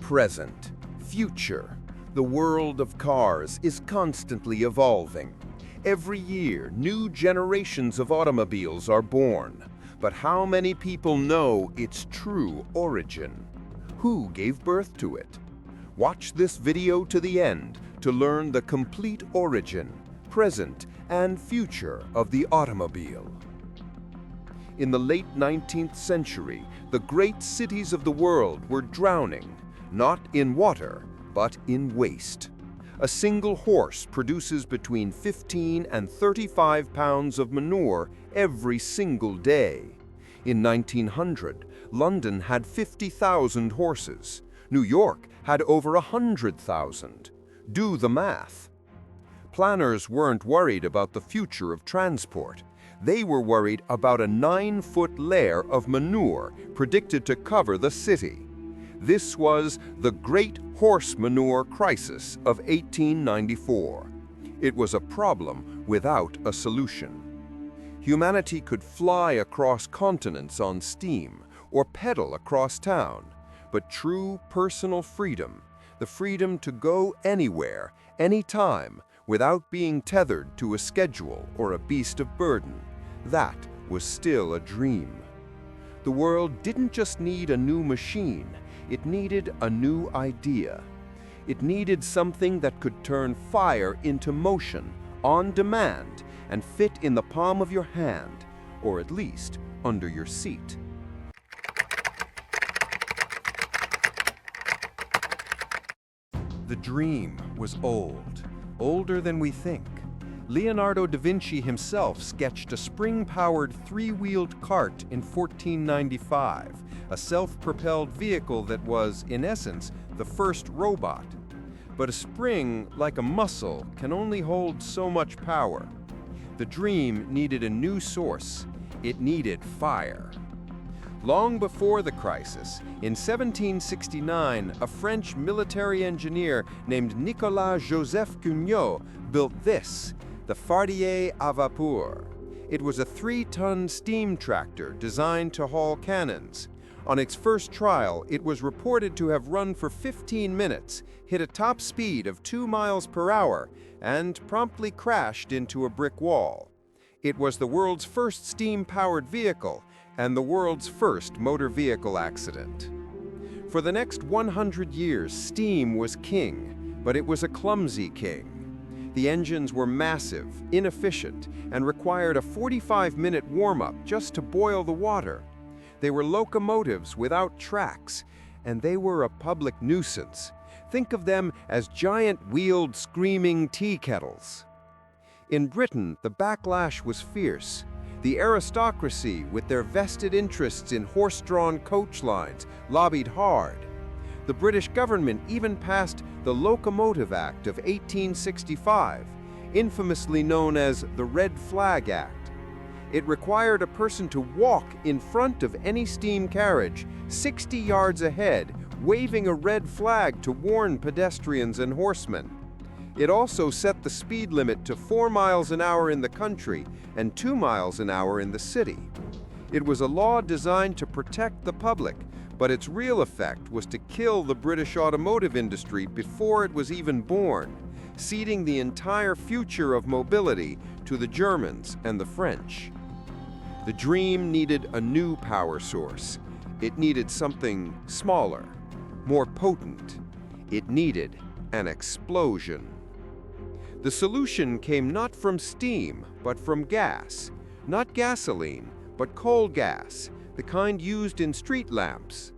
Present, future. The world of cars is constantly evolving. Every year, new generations of automobiles are born. But how many people know its true origin? Who gave birth to it? Watch this video to the end to learn the complete origin, present, and future of the automobile. In the late 19th century, the great cities of the world were drowning, not in water, but in waste. A single horse produces between 15 and 35 pounds of manure every single day. In 1900, London had 50,000 horses. New York had over 100,000. Do the math. Planners weren't worried about the future of transport. They were worried about a 9-foot layer of manure predicted to cover the city. This was the Great Horse Manure Crisis of 1894. It was a problem without a solution. Humanity could fly across continents on steam or pedal across town, but true personal freedom, the freedom to go anywhere, anytime, without being tethered to a schedule or a beast of burden, that was still a dream. The world didn't just need a new machine, it needed a new idea. It needed something that could turn fire into motion, on demand, and fit in the palm of your hand, or at least under your seat. The dream was old, older than we think. Leonardo da Vinci himself sketched a spring-powered three-wheeled cart in 1495, a self-propelled vehicle that was, in essence, the first robot. But a spring, like a muscle, can only hold so much power. The dream needed a new source. It needed fire. Long before the crisis, in 1769, a French military engineer named Nicolas-Joseph Cugnot built this, the Fardier à vapeur. It was a 3-ton steam tractor designed to haul cannons. On its first trial, it was reported to have run for 15 minutes, hit a top speed of 2 miles per hour, and promptly crashed into a brick wall. It was the world's first steam-powered vehicle and the world's first motor vehicle accident. For the next 100 years, steam was king, but it was a clumsy king. The engines were massive, inefficient, and required a 45-minute warm-up just to boil the water. They were locomotives without tracks, and they were a public nuisance. Think of them as giant wheeled, screaming tea kettles. In Britain, the backlash was fierce. The aristocracy, with their vested interests in horse-drawn coach lines, lobbied hard. The British government even passed the Locomotive Act of 1865, infamously known as the Red Flag Act. It required a person to walk in front of any steam carriage 60 yards ahead, waving a red flag to warn pedestrians and horsemen. It also set the speed limit to 4 miles an hour in the country and 2 miles an hour in the city. It was a law designed to protect the public, but its real effect was to kill the British automotive industry before it was even born, ceding the entire future of mobility to the Germans and the French. The dream needed a new power source. It needed something smaller, more potent. It needed an explosion. The solution came not from steam, but from gas. Not gasoline, but coal gas, the kind used in street lamps.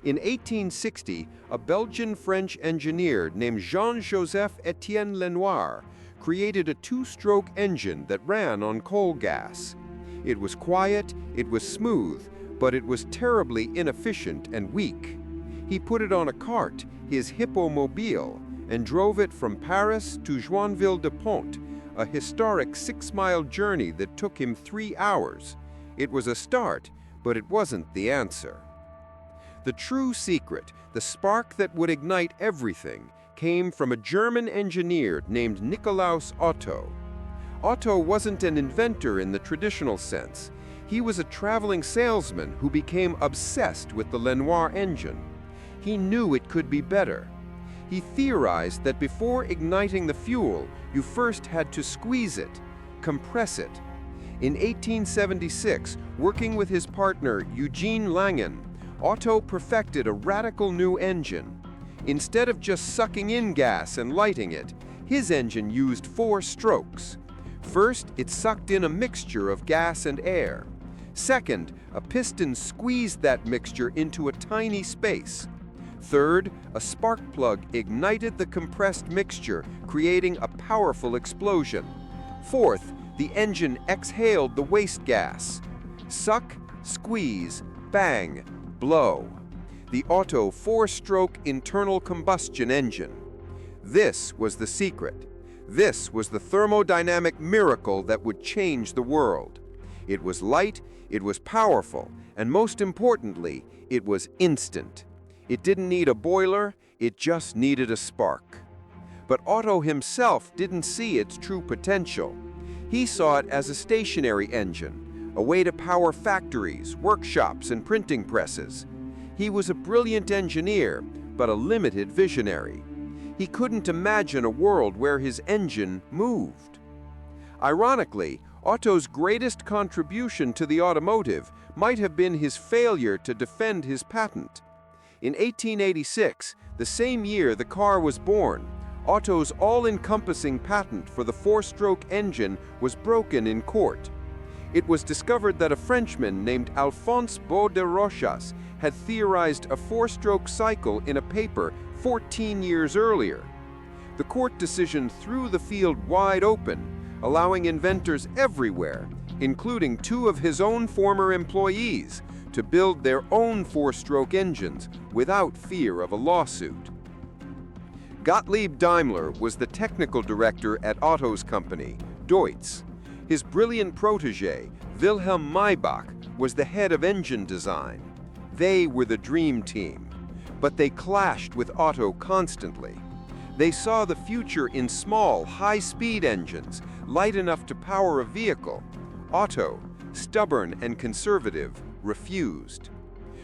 In 1860, a Belgian-French engineer named Jean-Joseph Etienne Lenoir created a 2-stroke engine that ran on coal gas. It was quiet, it was smooth, but it was terribly inefficient and weak. He put it on a cart, his hippomobile, and drove it from Paris to Joinville-de-Pont, a historic 6-mile journey that took him 3 hours. It was a start, but it wasn't the answer. The true secret, the spark that would ignite everything, came from a German engineer named Nikolaus Otto. Otto wasn't an inventor in the traditional sense. He was a traveling salesman who became obsessed with the Lenoir engine. He knew it could be better. He theorized that before igniting the fuel, you first had to squeeze it, compress it. In 1876, working with his partner Eugene Langen, Otto perfected a radical new engine. Instead of just sucking in gas and lighting it, his engine used 4 strokes. First, it sucked in a mixture of gas and air. Second, a piston squeezed that mixture into a tiny space. Third, a spark plug ignited the compressed mixture, creating a powerful explosion. Fourth, the engine exhaled the waste gas. Suck, squeeze, bang, blow. The Otto 4-stroke internal combustion engine. This was the secret. This was the thermodynamic miracle that would change the world. It was light, it was powerful, and most importantly, it was instant. It didn't need a boiler, it just needed a spark. But Otto himself didn't see its true potential. He saw it as a stationary engine, a way to power factories, workshops, and printing presses. He was a brilliant engineer, but a limited visionary. He couldn't imagine a world where his engine moved. Ironically, Otto's greatest contribution to the automotive might have been his failure to defend his patent. In 1886, the same year the car was born, Otto's all-encompassing patent for the 4-stroke engine was broken in court. It was discovered that a Frenchman named Alphonse Beau de Rochas had theorized a 4-stroke cycle in a paper 14 years earlier. The court decision threw the field wide open, allowing inventors everywhere, including 2 of his own former employees, to build their own 4-stroke engines without fear of a lawsuit. Gottlieb Daimler was the technical director at Otto's company, Deutz. His brilliant protege, Wilhelm Maybach, was the head of engine design. They were the dream team, but they clashed with Otto constantly. They saw the future in small, high-speed engines, light enough to power a vehicle. Otto, stubborn and conservative, refused.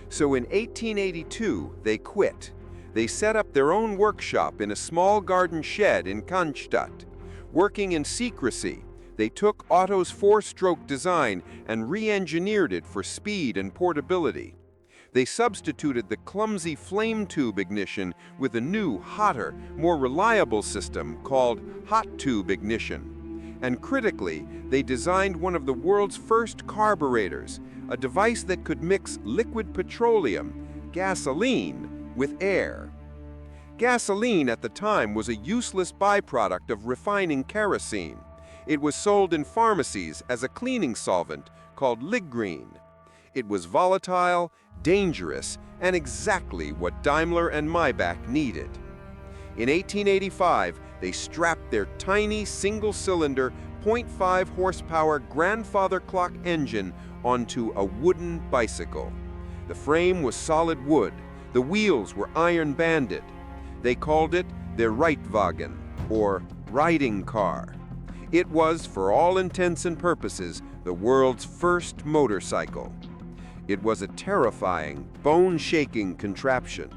So in 1882, they quit. They set up their own workshop in a small garden shed in Cannstatt. Working in secrecy, they took Otto's 4-stroke design and re-engineered it for speed and portability. They substituted the clumsy flame tube ignition with a new, hotter, more reliable system called hot tube ignition. And critically, they designed one of the world's first carburetors, a device that could mix liquid petroleum, gasoline, with air. Gasoline at the time was a useless byproduct of refining kerosene. It was sold in pharmacies as a cleaning solvent called Ligreen. It was volatile, dangerous, and exactly what Daimler and Maybach needed. In 1885, they strapped their tiny single-cylinder 0.5 horsepower grandfather clock engine onto a wooden bicycle. The frame was solid wood, the wheels were iron-banded. They called it their Reitwagen, or riding car. It was, for all intents and purposes, the world's first motorcycle. It was a terrifying, bone-shaking contraption.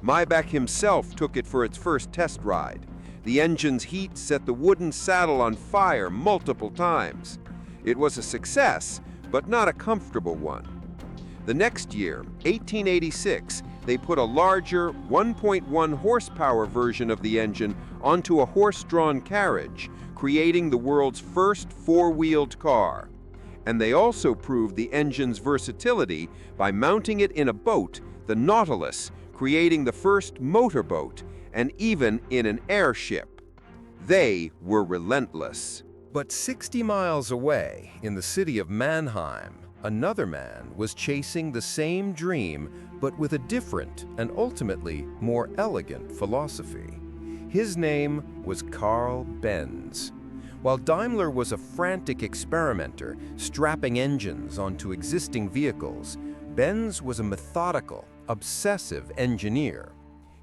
Maybach himself took it for its first test ride. The engine's heat set the wooden saddle on fire multiple times. It was a success, but not a comfortable one. The next year, 1886, they put a larger 1.1 horsepower version of the engine onto a horse-drawn carriage, creating the world's first 4-wheeled car. And they also proved the engine's versatility by mounting it in a boat, the Nautilus, creating the first motorboat, and even in an airship. They were relentless. But 60 miles away, in the city of Mannheim, another man was chasing the same dream, but with a different and ultimately more elegant philosophy. His name was Karl Benz. While Daimler was a frantic experimenter, strapping engines onto existing vehicles, Benz was a methodical, obsessive engineer.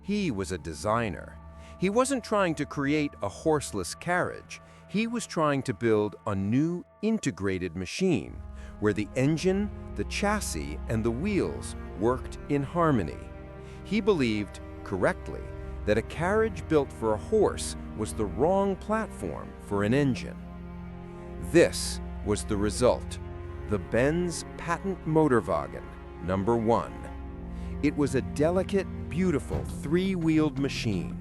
He was a designer. He wasn't trying to create a horseless carriage. He was trying to build a new integrated machine, where the engine, the chassis, and the wheels worked in harmony. He believed, correctly, that a carriage built for a horse was the wrong platform for an engine. This was the result: the Benz Patent-Motorwagen number 1. It was a delicate, beautiful three-wheeled machine.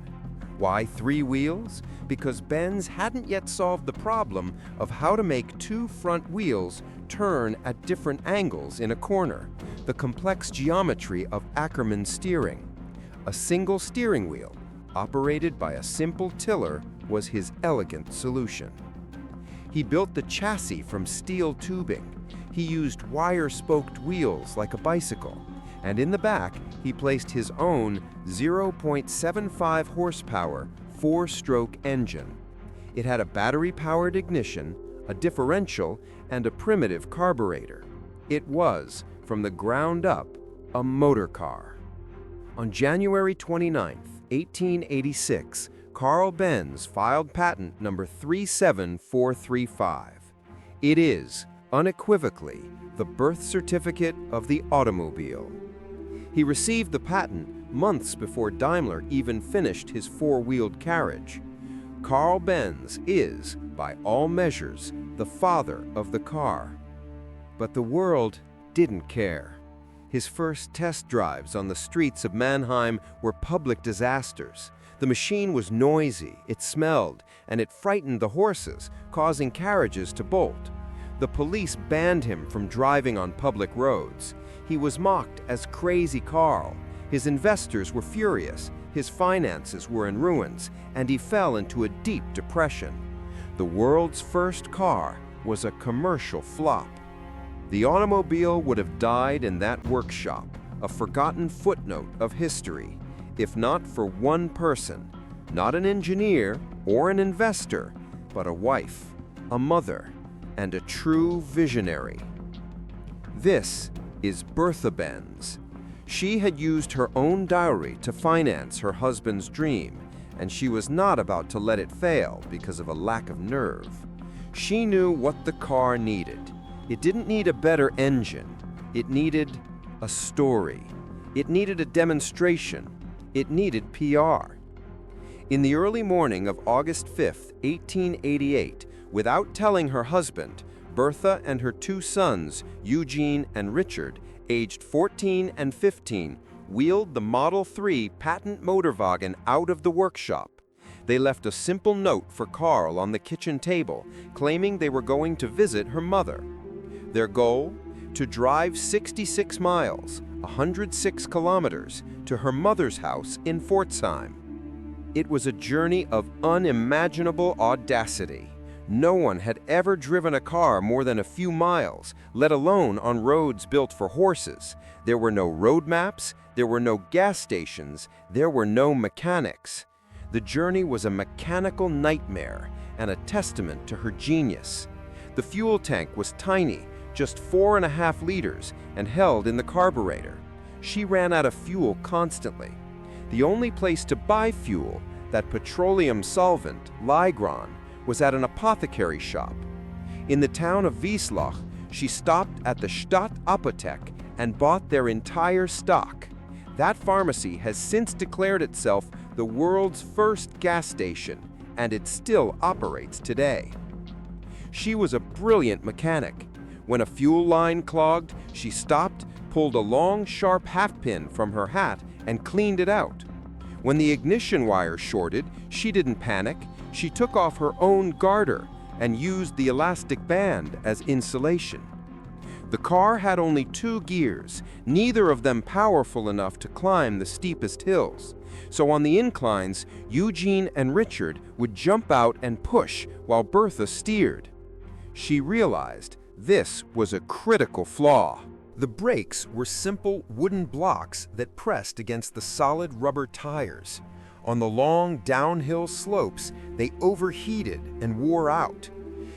Why 3 wheels? Because Benz hadn't yet solved the problem of how to make 2 front wheels turn at different angles in a corner, the complex geometry of Ackermann steering. A single steering wheel, operated by a simple tiller, was his elegant solution. He built the chassis from steel tubing. He used wire-spoked wheels like a bicycle, and in the back, he placed his own 0.75 horsepower 4-stroke engine. It had a battery-powered ignition, a differential, and a primitive carburetor. It was, from the ground up, a motor car. On January 29, 1886, Karl Benz filed patent number 37435. It is, unequivocally, the birth certificate of the automobile. He received the patent months before Daimler even finished his 4-wheeled carriage. Karl Benz is, by all measures, the father of the car. But the world didn't care. His first test drives on the streets of Mannheim were public disasters. The machine was noisy, it smelled, and it frightened the horses, causing carriages to bolt. The police banned him from driving on public roads. He was mocked as Crazy Karl. His investors were furious, his finances were in ruins, and he fell into a deep depression. The world's first car was a commercial flop. The automobile would have died in that workshop, a forgotten footnote of history, if not for one person, not an engineer or an investor, but a wife, a mother, and a true visionary. This is Bertha Benz. She had used her own dowry to finance her husband's dream, and she was not about to let it fail because of a lack of nerve. She knew what the car needed. It didn't need a better engine. It needed a story. It needed a demonstration. It needed PR. In the early morning of August 5, 1888, without telling her husband, Bertha and her 2 sons, Eugene and Richard, aged 14 and 15, wheeled the Model 3 Patent-Motorwagen out of the workshop. They left a simple note for Karl on the kitchen table, claiming they were going to visit her mother. Their goal? To drive 66 miles, 106 kilometers, to her mother's house in Pforzheim. It was a journey of unimaginable audacity. No one had ever driven a car more than a few miles, let alone on roads built for horses. There were no road maps, there were no gas stations, there were no mechanics. The journey was a mechanical nightmare and a testament to her genius. The fuel tank was tiny, just 4.5 liters, and held in the carburetor. She ran out of fuel constantly. The only place to buy fuel, that petroleum solvent, Ligron, was at an apothecary shop. In the town of Wieslach, she stopped at the Stadtapotheke and bought their entire stock. That pharmacy has since declared itself the world's first gas station, and it still operates today. She was a brilliant mechanic. When a fuel line clogged, she stopped, pulled a long, sharp half-pin from her hat, and cleaned it out. When the ignition wire shorted, she didn't panic. She took off her own garter and used the elastic band as insulation. The car had only 2 gears, neither of them powerful enough to climb the steepest hills. So on the inclines, Eugene and Richard would jump out and push while Bertha steered. She realized this was a critical flaw. The brakes were simple wooden blocks that pressed against the solid rubber tires. On the long downhill slopes, they overheated and wore out.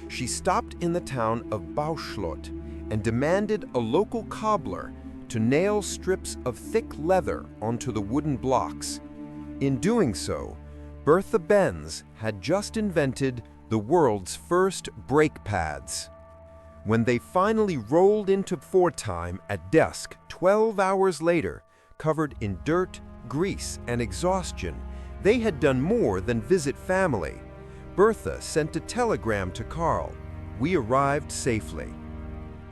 She stopped in the town of Bauschlot and demanded a local cobbler to nail strips of thick leather onto the wooden blocks. In doing so, Bertha Benz had just invented the world's first brake pads. When they finally rolled into Pforzheim at dusk 12 hours later, covered in dirt, grease, and exhaustion, they had done more than visit family. Bertha sent a telegram to Karl. "We arrived safely."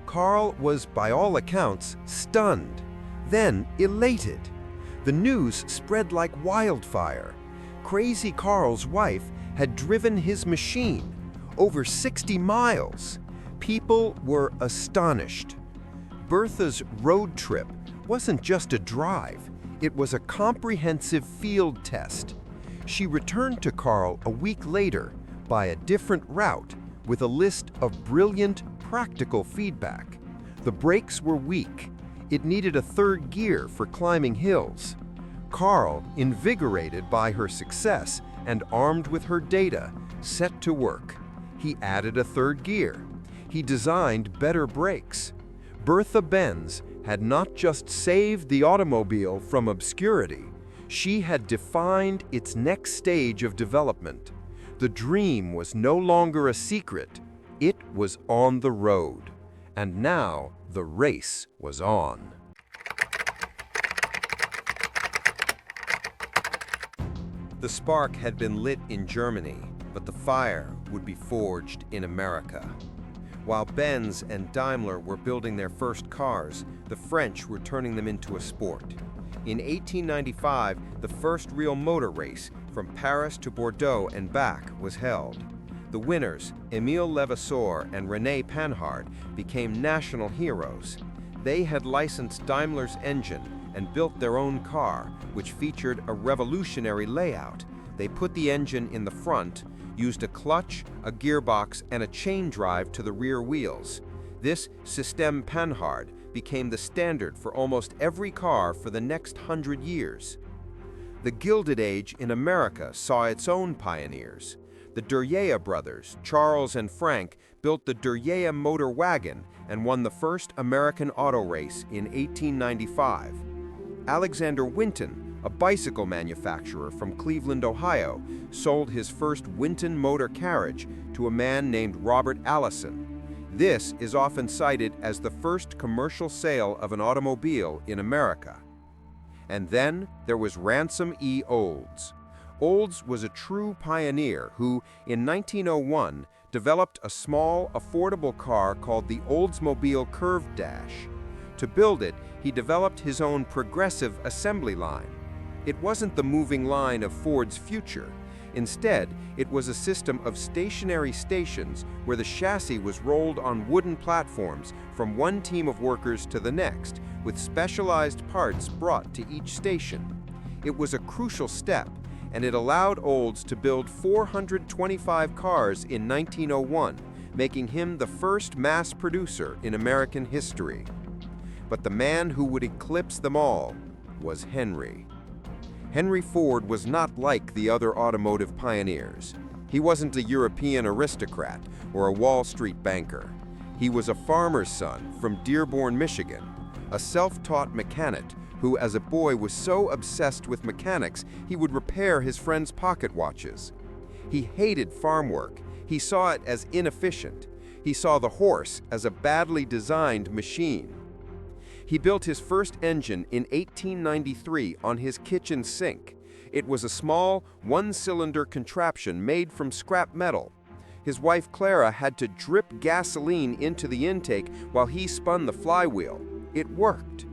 Karl was, by all accounts, stunned, then elated. The news spread like wildfire. Crazy Karl's wife had driven his machine over 60 miles. People were astonished. Bertha's road trip wasn't just a drive, it was a comprehensive field test. She returned to Karl a week later by a different route with a list of brilliant, practical feedback. The brakes were weak. It needed a third gear for climbing hills. Karl, invigorated by her success and armed with her data, set to work. He added a third gear. He designed better brakes. Bertha Benz had not just saved the automobile from obscurity, she had defined its next stage of development. The dream was no longer a secret, it was on the road. And now the race was on. The spark had been lit in Germany, but the fire would be forged in America. While Benz and Daimler were building their first cars, the French were turning them into a sport. In 1895, the first real motor race from Paris to Bordeaux and back was held. The winners, Émile Levasseur and René Panhard, became national heroes. They had licensed Daimler's engine and built their own car, which featured a revolutionary layout. They put the engine in the front, used a clutch, a gearbox, and a chain drive to the rear wheels. This Système Panhard became the standard for almost every car for the next 100 years. The Gilded Age in America saw its own pioneers. The Duryea brothers, Charles and Frank, built the Duryea motor wagon and won the first American auto race in 1895. Alexander Winton, a bicycle manufacturer from Cleveland, Ohio, sold his first Winton motor carriage to a man named Robert Allison. This is often cited as the first commercial sale of an automobile in America. And then there was Ransom E. Olds. Olds was a true pioneer who, in 1901, developed a small, affordable car called the Oldsmobile Curved Dash. To build it, he developed his own progressive assembly line. It wasn't the moving line of Ford's future. Instead, it was a system of stationary stations where the chassis was rolled on wooden platforms from one team of workers to the next, with specialized parts brought to each station. It was a crucial step, and it allowed Olds to build 425 cars in 1901, making him the first mass producer in American history. But the man who would eclipse them all was Henry. Henry Ford was not like the other automotive pioneers. He wasn't a European aristocrat or a Wall Street banker. He was a farmer's son from Dearborn, Michigan, a self-taught mechanic who, as a boy, was so obsessed with mechanics he would repair his friends' pocket watches. He hated farm work. He saw it as inefficient. He saw the horse as a badly designed machine. He built his first engine in 1893 on his kitchen sink. It was a small, one-cylinder contraption made from scrap metal. His wife Clara had to drip gasoline into the intake while he spun the flywheel. It worked.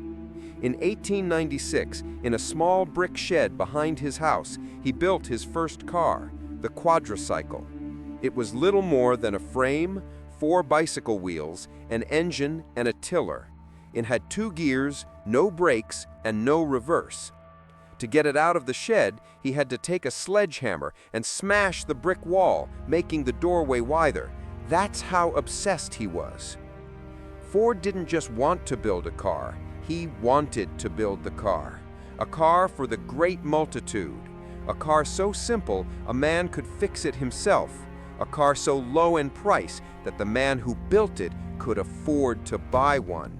In 1896, in a small brick shed behind his house, he built his first car, the quadricycle. It was little more than a frame, 4 bicycle wheels, an engine, and a tiller. It had 2 gears, no brakes, and no reverse. To get it out of the shed, he had to take a sledgehammer and smash the brick wall, making the doorway wider. That's how obsessed he was. Ford didn't just want to build a car, he wanted to build the car. A car for the great multitude. A car so simple a man could fix it himself. A car so low in price that the man who built it could afford to buy one.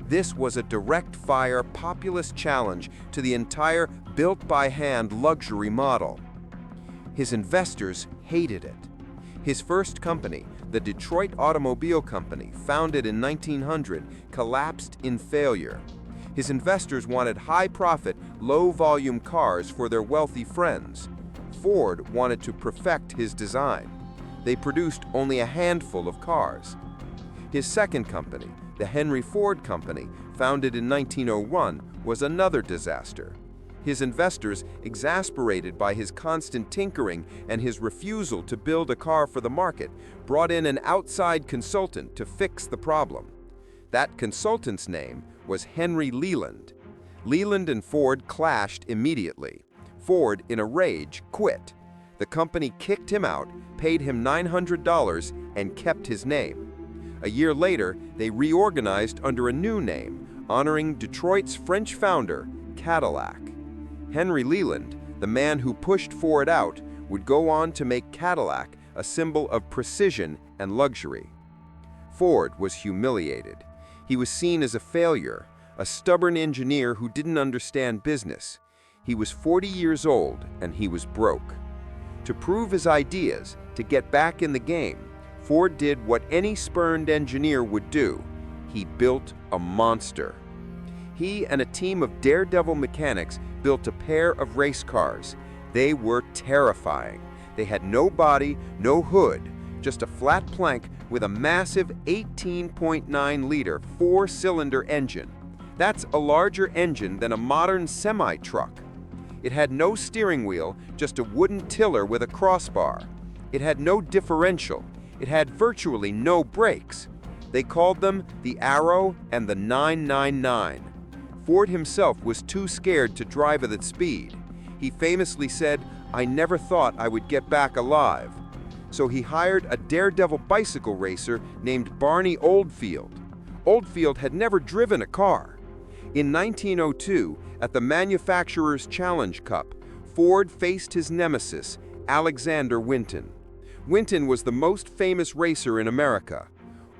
This was a direct-fire populist challenge to the entire built-by-hand luxury model. His investors hated it. His first company, the Detroit Automobile Company, founded in 1900, collapsed in failure. His investors wanted high-profit, low-volume cars for their wealthy friends. Ford wanted to perfect his design. They produced only a handful of cars. His second company, the Henry Ford Company, founded in 1901, was another disaster. His investors, exasperated by his constant tinkering and his refusal to build a car for the market, brought in an outside consultant to fix the problem. That consultant's name was Henry Leland. Leland and Ford clashed immediately. Ford, in a rage, quit. The company kicked him out, paid him $900, and kept his name. A year later, they reorganized under a new name, honoring Detroit's French founder, Cadillac. Henry Leland, the man who pushed Ford out, would go on to make Cadillac a symbol of precision and luxury. Ford was humiliated. He was seen as a failure, a stubborn engineer who didn't understand business. He was 40 years old and he was broke. To prove his ideas, to get back in the game, Ford did what any spurned engineer would do. He built a monster. He and a team of daredevil mechanics built a pair of race cars. They were terrifying. They had no body, no hood, just a flat plank with a massive 18.9-liter four-cylinder engine. That's a larger engine than a modern semi-truck. It had no steering wheel, just a wooden tiller with a crossbar. It had no differential. It had virtually no brakes. They called them the Arrow and the 999. Ford himself was too scared to drive at that speed. He famously said, "I never thought I would get back alive." So he hired a daredevil bicycle racer named Barney Oldfield. Oldfield had never driven a car. In 1902, at the Manufacturers' Challenge Cup, Ford faced his nemesis, Alexander Winton. Winton was the most famous racer in America.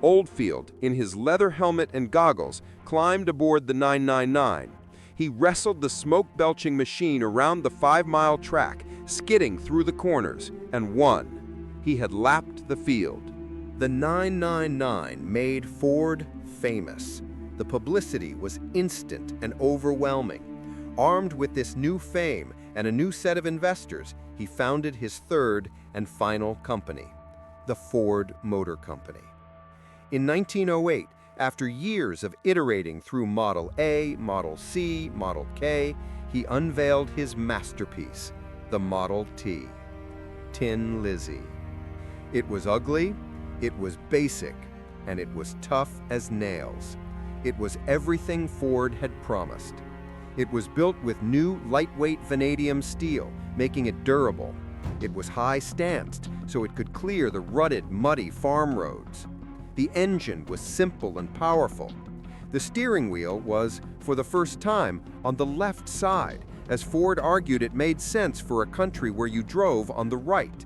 Oldfield, in his leather helmet and goggles, climbed aboard the 999. He wrestled the smoke-belching machine around the 5-mile track, skidding through the corners, and won. He had lapped the field. The 999 made Ford famous. The publicity was instant and overwhelming. Armed with this new fame and a new set of investors, he founded his third and final company, the Ford Motor Company. In 1908, after years of iterating through Model A, Model C, Model K, he unveiled his masterpiece, the Model T, Tin Lizzie. It was ugly, it was basic, and it was tough as nails. It was everything Ford had promised. It was built with new lightweight vanadium steel, making it durable. It was high-stanced, so it could clear the rutted, muddy farm roads. The engine was simple and powerful. The steering wheel was, for the first time, on the left side, as Ford argued it made sense for a country where you drove on the right.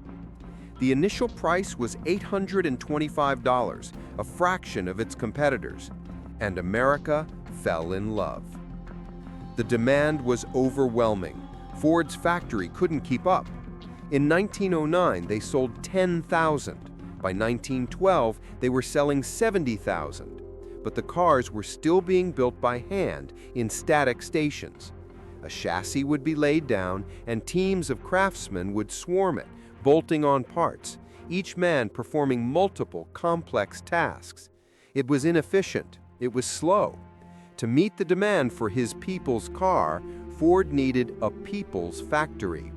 The initial price was $825, a fraction of its competitors, and America fell in love. The demand was overwhelming. Ford's factory couldn't keep up. In 1909, they sold 10,000. By 1912, they were selling 70,000. But the cars were still being built by hand in static stations. A chassis would be laid down, and teams of craftsmen would swarm it, bolting on parts, each man performing multiple complex tasks. It was inefficient. It was slow. To meet the demand for his people's car, Ford needed a people's factory.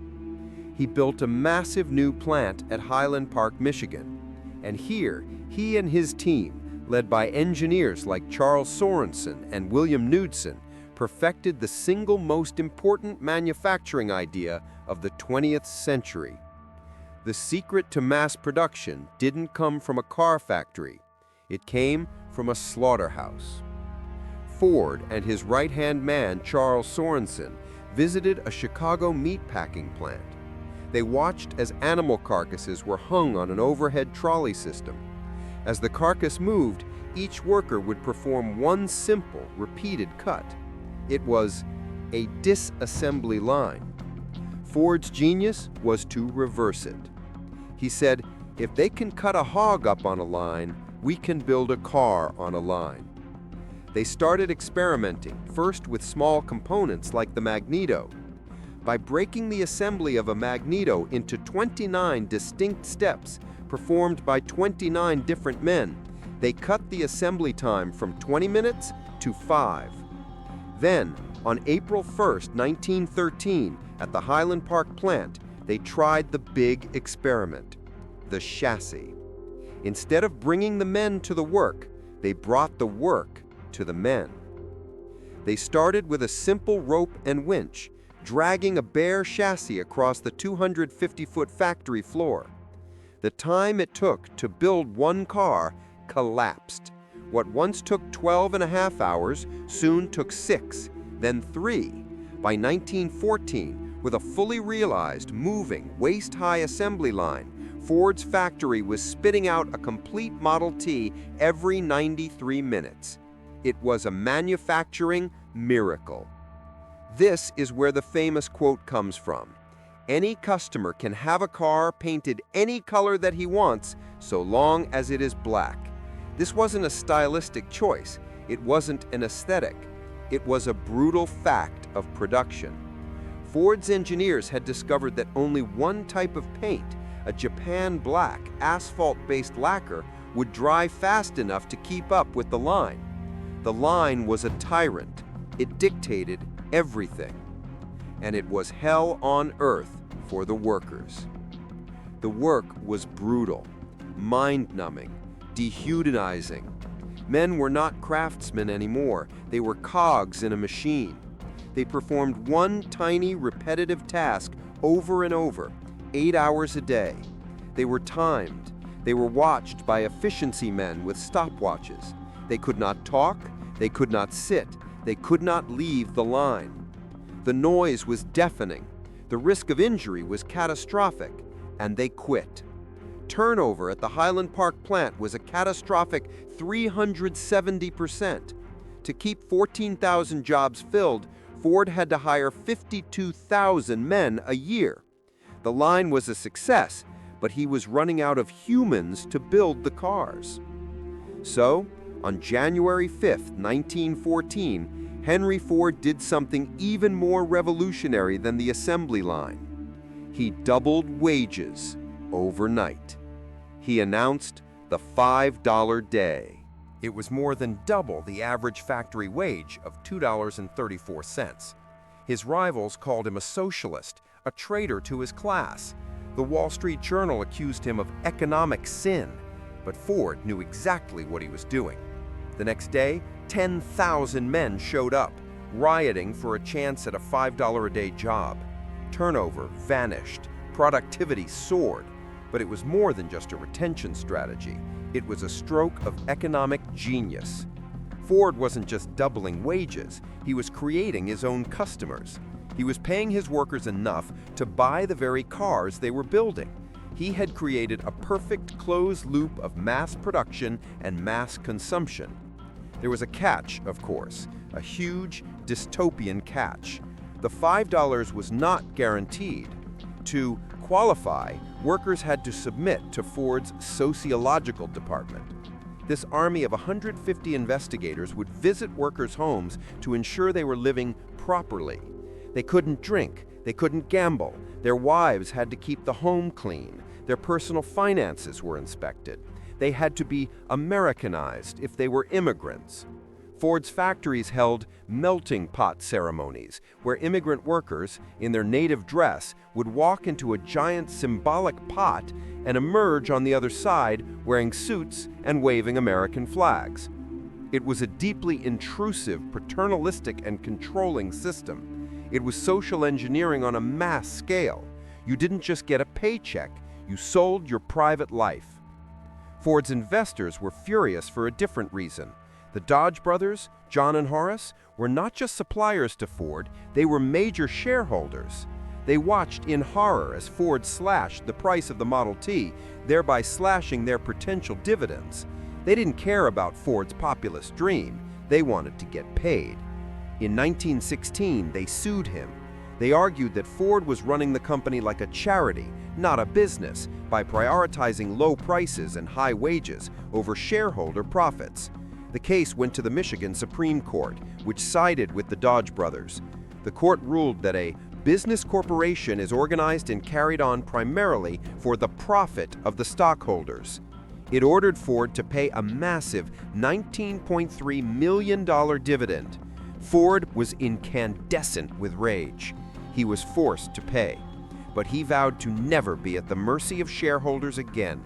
He built a massive new plant at Highland Park, Michigan. And here, he and his team, led by engineers like Charles Sorensen and William Knudsen, perfected the single most important manufacturing idea of the 20th century. The secret to mass production didn't come from a car factory. It came from a slaughterhouse. Ford and his right-hand man, Charles Sorensen, visited a Chicago meatpacking plant. They watched as animal carcasses were hung on an overhead trolley system. As the carcass moved, each worker would perform one simple, repeated cut. It was a disassembly line. Ford's genius was to reverse it. He said, "If they can cut a hog up on a line, we can build a car on a line." They started experimenting, first with small components like the magneto. By breaking the assembly of a magneto into 29 distinct steps, performed by 29 different men, they cut the assembly time from 20 minutes to 5. Then, on April 1st, 1913, at the Highland Park plant, they tried the big experiment, the chassis. Instead of bringing the men to the work, they brought the work to the men. They started with a simple rope and winch, dragging a bare chassis across the 250-foot factory floor. The time it took to build one car collapsed. What once took 12.5 hours soon took 6, then 3. By 1914, with a fully realized, moving, waist-high assembly line, Ford's factory was spitting out a complete Model T every 93 minutes. It was a manufacturing miracle. This is where the famous quote comes from. Any customer can have a car painted any color that he wants, so long as it is black. This wasn't a stylistic choice. It wasn't an aesthetic. It was a brutal fact of production. Ford's engineers had discovered that only one type of paint, a Japan black, asphalt-based lacquer, would dry fast enough to keep up with the line. The line was a tyrant. It dictated everything. And it was hell on earth for the workers. The work was brutal, mind-numbing, dehumanizing. Men were not craftsmen anymore. They were cogs in a machine. They performed one tiny, repetitive task over and over, 8 hours a day. They were timed. They were watched by efficiency men with stopwatches. They could not talk. They could not sit. They could not leave the line. The noise was deafening. The risk of injury was catastrophic, and they quit. Turnover at the Highland Park plant was a catastrophic 370%. To keep 14,000 jobs filled, Ford had to hire 52,000 men a year. The line was a success, but he was running out of humans to build the cars. So, on January 5th, 1914, Henry Ford did something even more revolutionary than the assembly line. He doubled wages overnight. He announced the $5 day. It was more than double the average factory wage of $2.34. His rivals called him a socialist, a traitor to his class. The Wall Street Journal accused him of economic sin, but Ford knew exactly what he was doing. The next day, 10,000 men showed up, rioting for a chance at a $5 a day job. Turnover vanished, productivity soared, but it was more than just a retention strategy. It was a stroke of economic genius. Ford wasn't just doubling wages, he was creating his own customers. He was paying his workers enough to buy the very cars they were building. He had created a perfect closed loop of mass production and mass consumption. There was a catch, of course, a huge dystopian catch. The $5 was not guaranteed. To qualify, workers had to submit to Ford's sociological department. This army of 150 investigators would visit workers' homes to ensure they were living properly. They couldn't drink, they couldn't gamble, their wives had to keep the home clean, their personal finances were inspected. They had to be Americanized if they were immigrants. Ford's factories held melting pot ceremonies, where immigrant workers, in their native dress, would walk into a giant symbolic pot and emerge on the other side wearing suits and waving American flags. It was a deeply intrusive, paternalistic, and controlling system. It was social engineering on a mass scale. You didn't just get a paycheck, you sold your private life. Ford's investors were furious for a different reason. The Dodge brothers, John and Horace, were not just suppliers to Ford, they were major shareholders. They watched in horror as Ford slashed the price of the Model T, thereby slashing their potential dividends. They didn't care about Ford's populist dream, they wanted to get paid. In 1916, they sued him. They argued that Ford was running the company like a charity, not a business, by prioritizing low prices and high wages over shareholder profits. The case went to the Michigan Supreme Court, which sided with the Dodge brothers. The court ruled that a business corporation is organized and carried on primarily for the profit of the stockholders. It ordered Ford to pay a massive $19.3 million dividend. Ford was incandescent with rage. He was forced to pay, but he vowed to never be at the mercy of shareholders again.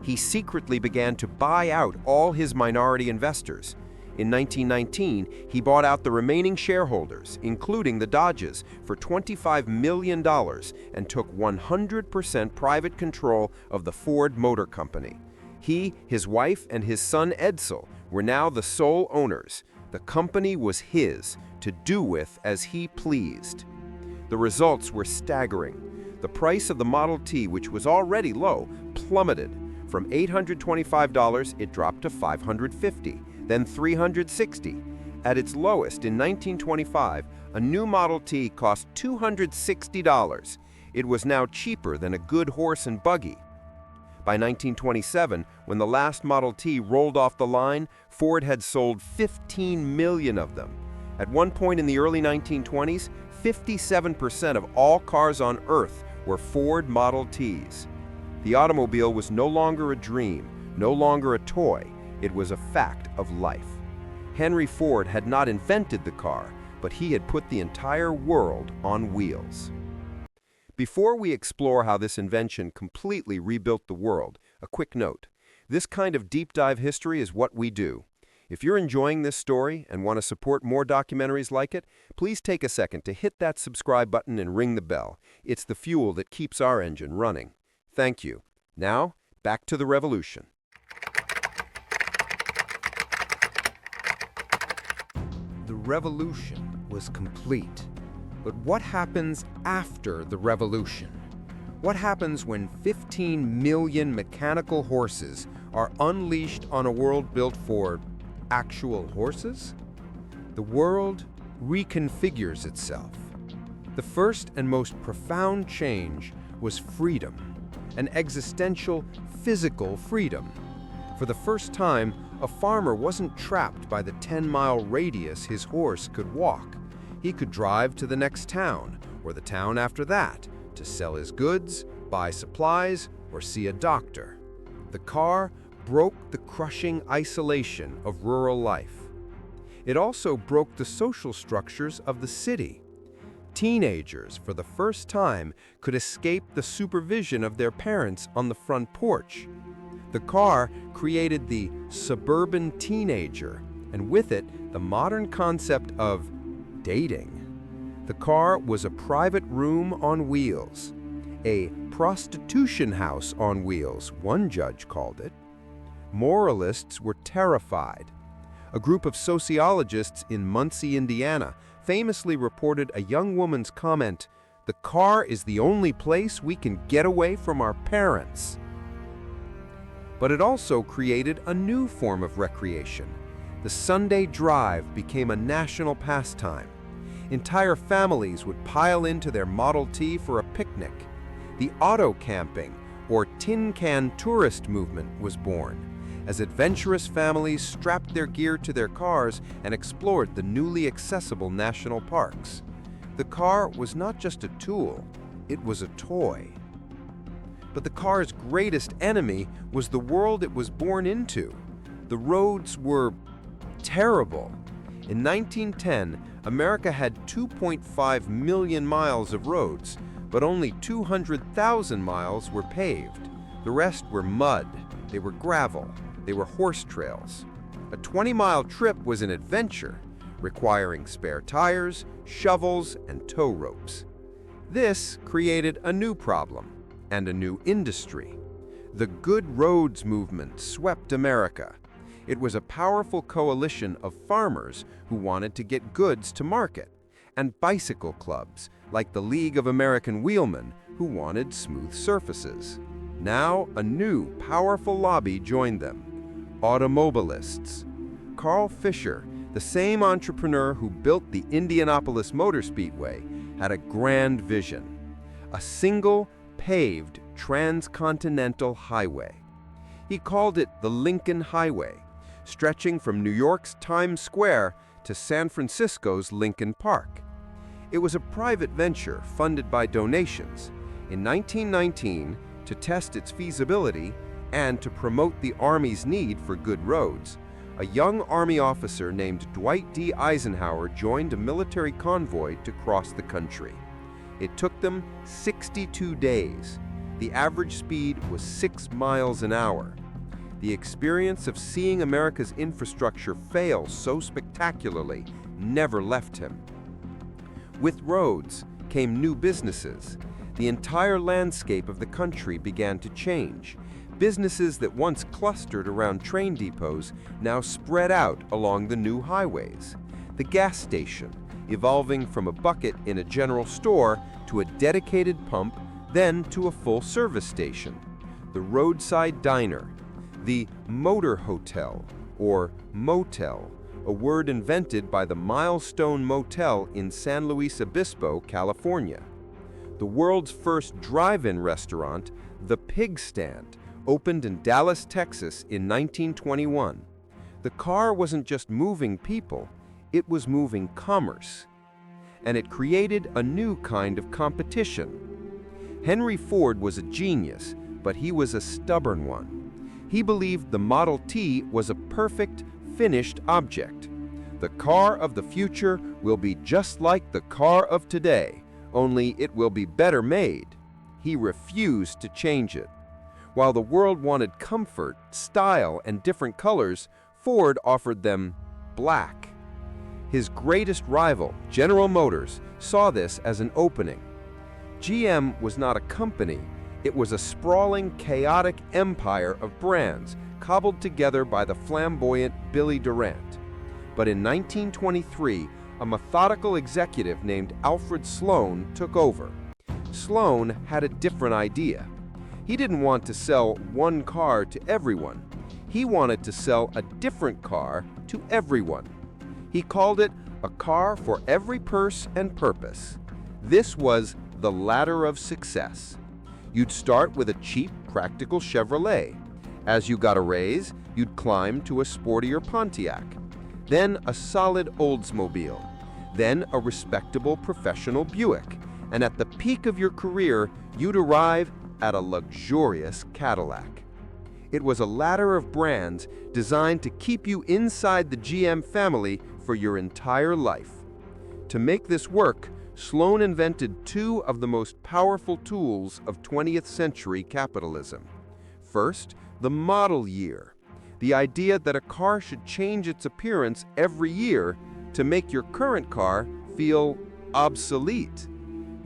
He secretly began to buy out all his minority investors. In 1919, he bought out the remaining shareholders, including the Dodges, for $25 million and took 100% private control of the Ford Motor Company. He, his wife, and his son Edsel were now the sole owners. The company was his, to do with as he pleased. The results were staggering. The price of the Model T, which was already low, plummeted. From $825, it dropped to $550, then $360. At its lowest in 1925, a new Model T cost $260. It was now cheaper than a good horse and buggy. By 1927, when the last Model T rolled off the line, Ford had sold 15 million of them. At one point in the early 1920s, 57% of all cars on Earth were Ford Model Ts. The automobile was no longer a dream, no longer a toy. It was a fact of life. Henry Ford had not invented the car, but he had put the entire world on wheels. Before we explore how this invention completely rebuilt the world, a quick note. This kind of deep dive history is what we do. If you're enjoying this story and want to support more documentaries like it, please take a second to hit that subscribe button and ring the bell. It's the fuel that keeps our engine running. Thank you. Now, back to the revolution. The revolution was complete. But what happens after the revolution? What happens when 15 million mechanical horses are unleashed on a world built for actual horses? The world reconfigures itself. The first and most profound change was freedom, an existential, physical freedom. For the first time, a farmer wasn't trapped by the 10-mile radius his horse could walk. He could drive to the next town, or the town after that, to sell his goods, buy supplies, or see a doctor. The car broke the crushing isolation of rural life. It also broke the social structures of the city. Teenagers, for the first time, could escape the supervision of their parents on the front porch. The car created the suburban teenager, and with it, the modern concept of dating. The car was a private room on wheels, a prostitution house on wheels, one judge called it. Moralists were terrified. A group of sociologists in Muncie, Indiana, famously reported a young woman's comment, "The car is the only place we can get away from our parents." But it also created a new form of recreation. The Sunday drive became a national pastime. Entire families would pile into their Model T for a picnic. The auto camping, or tin can tourist movement, was born, as adventurous families strapped their gear to their cars and explored the newly accessible national parks. The car was not just a tool, it was a toy. But the car's greatest enemy was the world it was born into. The roads were terrible. In 1910, America had 2.5 million miles of roads, but only 200,000 miles were paved. The rest were mud, they were gravel, they were horse trails. A 20-mile trip was an adventure, requiring spare tires, shovels, and tow ropes. This created a new problem and a new industry. The Good Roads movement swept America. It was a powerful coalition of farmers who wanted to get goods to market, and bicycle clubs, like the League of American Wheelmen, who wanted smooth surfaces. Now, a new, powerful lobby joined them: automobilists. Carl Fisher, the same entrepreneur who built the Indianapolis Motor Speedway, had a grand vision: a single, paved, transcontinental highway. He called it the Lincoln Highway. stretching from New York's Times Square to San Francisco's Lincoln Park. It was a private venture funded by donations. In 1919, to test its feasibility and to promote the Army's need for good roads, a young Army officer named Dwight D. Eisenhower joined a military convoy to cross the country. It took them 62 days. The average speed was 6 miles an hour. The experience of seeing America's infrastructure fail so spectacularly never left him. With roads came new businesses. The entire landscape of the country began to change. Businesses that once clustered around train depots now spread out along the new highways. The gas station, evolving from a bucket in a general store to a dedicated pump, then to a full-service station. The roadside diner, the motor hotel, or motel, a word invented by the Milestone Motel in San Luis Obispo, California. The world's first drive-in restaurant, The Pig Stand, opened in Dallas, Texas in 1921. The car wasn't just moving people, it was moving commerce. And it created a new kind of competition. Henry Ford was a genius, but he was a stubborn one. He believed the Model T was a perfect, finished object. The car of the future will be just like the car of today, only it will be better made. He refused to change it. While the world wanted comfort, style, and different colors, Ford offered them black. His greatest rival, General Motors, saw this as an opening. GM was not a company, it was a sprawling, chaotic empire of brands cobbled together by the flamboyant Billy Durant. But in 1923, a methodical executive named Alfred Sloan took over. Sloan had a different idea. He didn't want to sell one car to everyone. He wanted to sell a different car to everyone. He called it a car for every purse and purpose. This was the ladder of success. You'd start with a cheap, practical Chevrolet. As you got a raise, you'd climb to a sportier Pontiac. Then a solid Oldsmobile. Then a respectable professional Buick. And at the peak of your career, you'd arrive at a luxurious Cadillac. It was a ladder of brands designed to keep you inside the GM family for your entire life. To make this work, Sloan invented two of the most powerful tools of 20th century capitalism. First, the model year, the idea that a car should change its appearance every year to make your current car feel obsolete.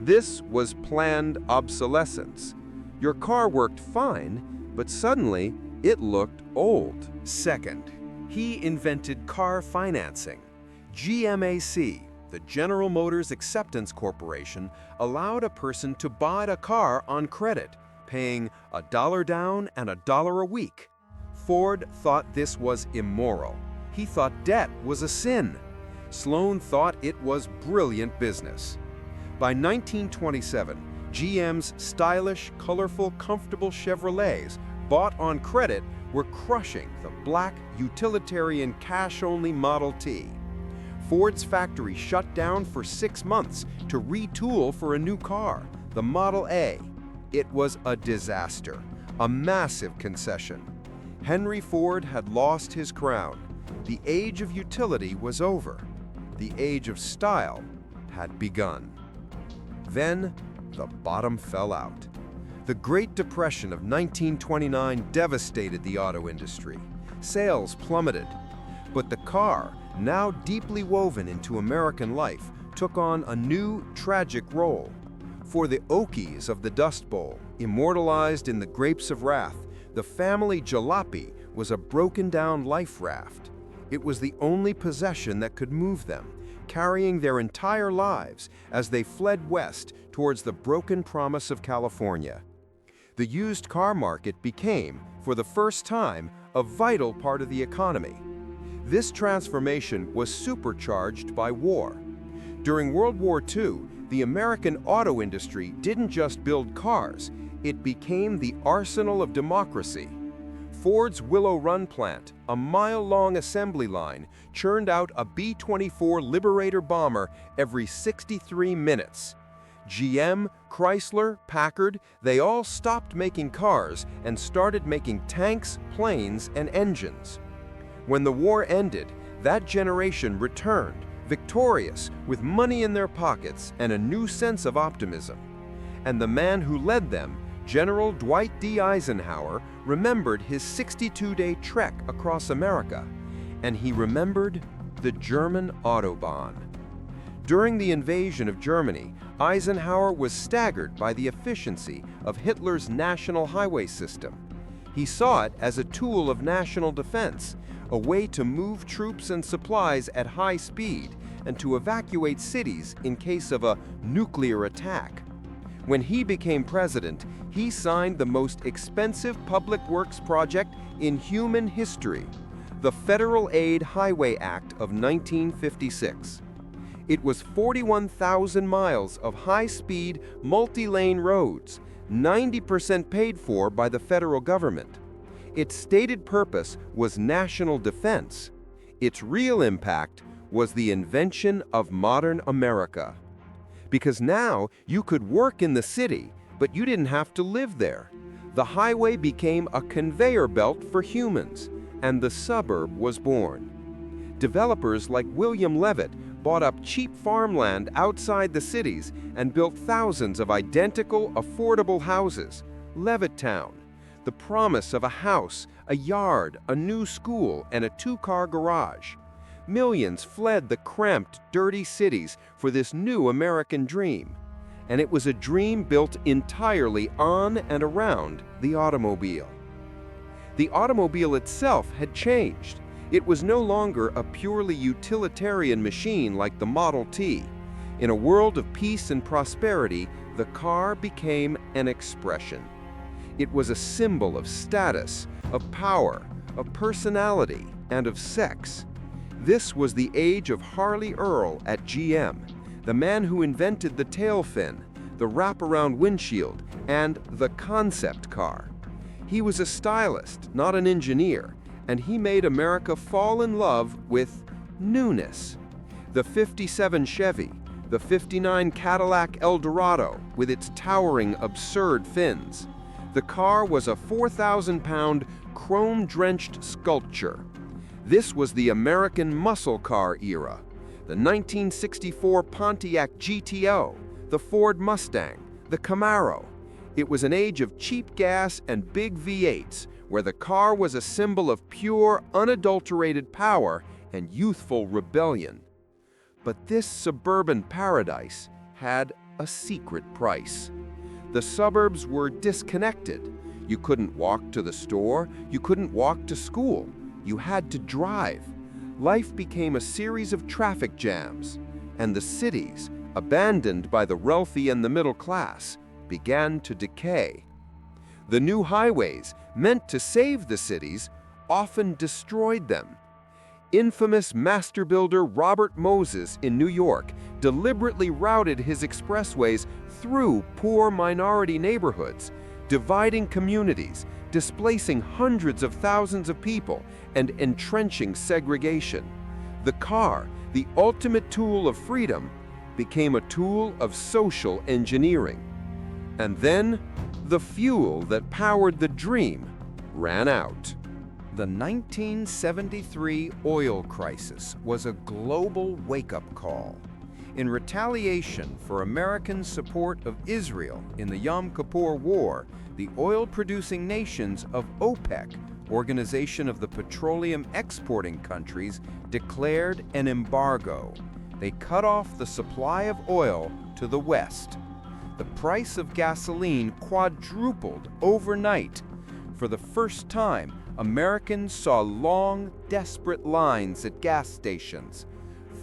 This was planned obsolescence. Your car worked fine, but suddenly it looked old. Second, he invented car financing. GMAC, the General Motors Acceptance Corporation, allowed a person to buy a car on credit, paying $1 down and $1 a week. Ford thought this was immoral. He thought debt was a sin. Sloan thought it was brilliant business. By 1927, GM's stylish, colorful, comfortable Chevrolets bought on credit were crushing the black, utilitarian, cash-only Model T. Ford's factory shut down for 6 months to retool for a new car, the Model A. It was a disaster, a massive concession. Henry Ford had lost his crown. The age of utility was over. The age of style had begun. Then, the bottom fell out. The Great Depression of 1929 devastated the auto industry. Sales plummeted. But the car, now deeply woven into American life, took on a new, tragic role. For the Okies of the Dust Bowl, immortalized in the Grapes of Wrath, the family jalopy was a broken-down life raft. It was the only possession that could move them, carrying their entire lives as they fled west towards the broken promise of California. The used car market became, for the first time, a vital part of the economy. This transformation was supercharged by war. During World War II, the American auto industry didn't just build cars, it became the arsenal of democracy. Ford's Willow Run plant, a mile-long assembly line, churned out a B-24 Liberator bomber every 63 minutes. GM, Chrysler, Packard, they all stopped making cars and started making tanks, planes, and engines. When the war ended, that generation returned, victorious, with money in their pockets and a new sense of optimism. And the man who led them, General Dwight D. Eisenhower, remembered his 62-day trek across America, and he remembered the German Autobahn. During the invasion of Germany, Eisenhower was staggered by the efficiency of Hitler's national highway system. He saw it as a tool of national defense, a way to move troops and supplies at high speed and to evacuate cities in case of a nuclear attack. When he became president, he signed the most expensive public works project in human history, the Federal Aid Highway Act of 1956. It was 41,000 miles of high-speed, multi-lane roads, 90% paid for by the federal government. Its stated purpose was national defense. Its real impact was the invention of modern America. Because now you could work in the city, but you didn't have to live there. The highway became a conveyor belt for humans, and the suburb was born. Developers like William Levitt bought up cheap farmland outside the cities and built thousands of identical, affordable houses. Levittown, the promise of a house, a yard, a new school, and a two-car garage. Millions fled the cramped, dirty cities for this new American dream. And it was a dream built entirely on and around the automobile. The automobile itself had changed. It was no longer a purely utilitarian machine like the Model T. In a world of peace and prosperity, the car became an expression. It was a symbol of status, of power, of personality, and of sex. This was the age of Harley Earl at GM, the man who invented the tail fin, the wraparound windshield, and the concept car. He was a stylist, not an engineer, and he made America fall in love with newness. The 57 Chevy, the 59 Cadillac Eldorado with its towering, absurd fins. The car was a 4,000-pound, chrome-drenched sculpture. This was the American muscle car era. The 1964 Pontiac GTO, the Ford Mustang, the Camaro. It was an age of cheap gas and big V8s, where the car was a symbol of pure, unadulterated power and youthful rebellion. But this suburban paradise had a secret price. The suburbs were disconnected. You couldn't walk to the store, you couldn't walk to school. You had to drive. Life became a series of traffic jams, and the cities, abandoned by the wealthy and the middle class, began to decay. The new highways, meant to save the cities, often destroyed them. Infamous master builder Robert Moses in New York deliberately routed his expressways through poor minority neighborhoods, dividing communities, displacing hundreds of thousands of people, and entrenching segregation. The car, the ultimate tool of freedom, became a tool of social engineering. And then, the fuel that powered the dream ran out. The 1973 oil crisis was a global wake-up call. In retaliation for American support of Israel in the Yom Kippur War, the oil-producing nations of OPEC, Organization of the Petroleum Exporting Countries, declared an embargo. They cut off the supply of oil to the West. The price of gasoline quadrupled overnight. For the first time, Americans saw long, desperate lines at gas stations.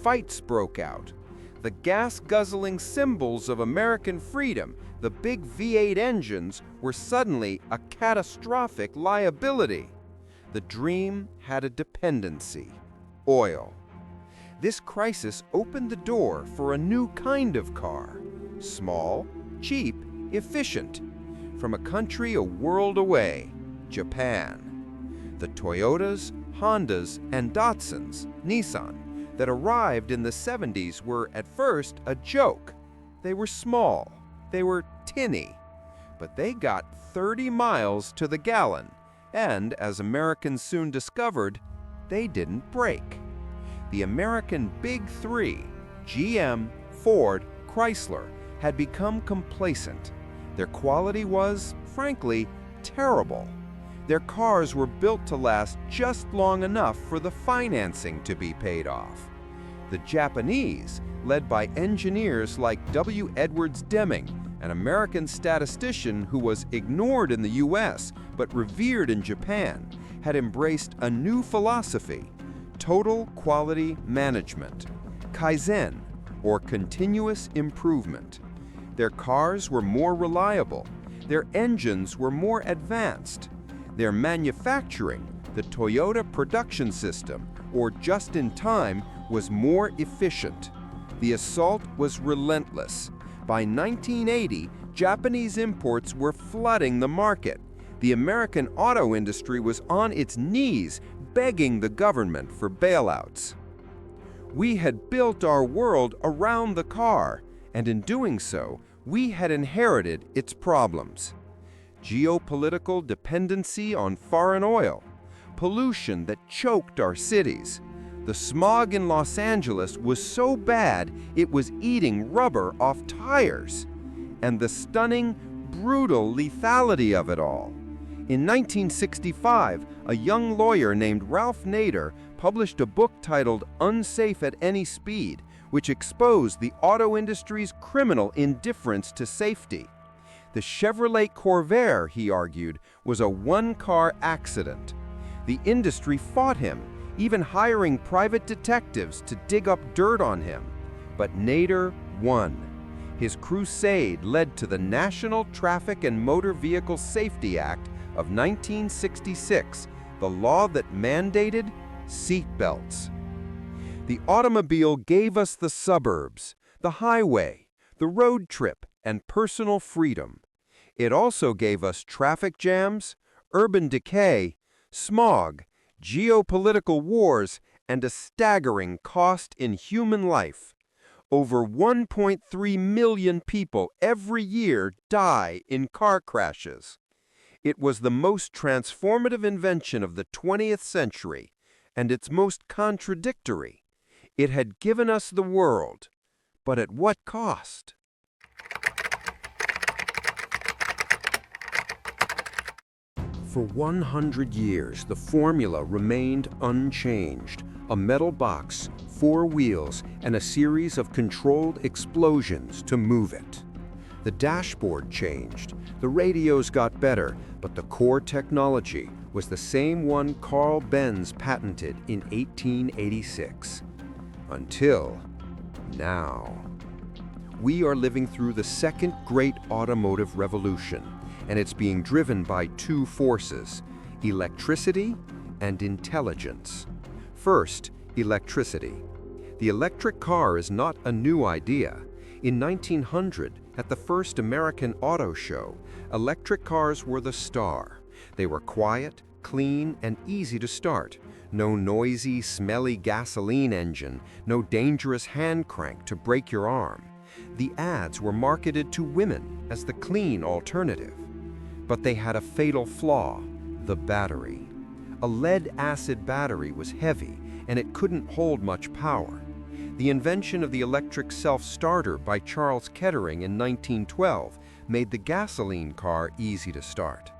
Fights broke out. The gas-guzzling symbols of American freedom, the big V8 engines, were suddenly a catastrophic liability. The dream had a dependency: oil. This crisis opened the door for a new kind of car: small, cheap, efficient. From a country a world away, Japan. The Toyotas, Hondas, and Datsuns, Nissan, that arrived in the 70s were at first a joke. They were small, they were tinny, but they got 30 miles to the gallon, and as Americans soon discovered, they didn't break. The American Big Three, GM, Ford, Chrysler, had become complacent. Their quality was, frankly, terrible. Their cars were built to last just long enough for the financing to be paid off. The Japanese, led by engineers like W. Edwards Deming, an American statistician who was ignored in the US but revered in Japan, had embraced a new philosophy: total quality management, Kaizen, or continuous improvement. Their cars were more reliable, their engines were more advanced, their manufacturing, the Toyota production system, or just-in-time, was more efficient. The assault was relentless. By 1980, Japanese imports were flooding the market. The American auto industry was on its knees, begging the government for bailouts. We had built our world around the car, and in doing so, we had inherited its problems. Geopolitical dependency on foreign oil, pollution that choked our cities. The smog in Los Angeles was so bad it was eating rubber off tires. And the stunning, brutal lethality of it all. In 1965, a young lawyer named Ralph Nader published a book titled Unsafe at Any Speed, which exposed the auto industry's criminal indifference to safety. The Chevrolet Corvair, he argued, was a one-car accident. The industry fought him, even hiring private detectives to dig up dirt on him. But Nader won. His crusade led to the National Traffic and Motor Vehicle Safety Act of 1966, the law that mandated seat belts. The automobile gave us the suburbs, the highway, the road trip, and personal freedom. It also gave us traffic jams, urban decay, smog, geopolitical wars, and a staggering cost in human life. Over 1.3 million people every year die in car crashes. It was the most transformative invention of the 20th century, and its most contradictory. It had given us the world, but at what cost? For 100 years, the formula remained unchanged: a metal box, 4 wheels, and a series of controlled explosions to move it. The dashboard changed, the radios got better, but the core technology was the same one Karl Benz patented in 1886. Until now. We are living through the second great automotive revolution, and it's being driven by 2 forces: electricity and intelligence. First, electricity. The electric car is not a new idea. In 1900, at the first American Auto Show, electric cars were the star. They were quiet, clean, and easy to start. No noisy, smelly gasoline engine, no dangerous hand crank to break your arm. The ads were marketed to women as the clean alternative. But they had a fatal flaw: the battery. A lead-acid battery was heavy, and it couldn't hold much power. The invention of the electric self-starter by Charles Kettering in 1912 made the gasoline car easy to start.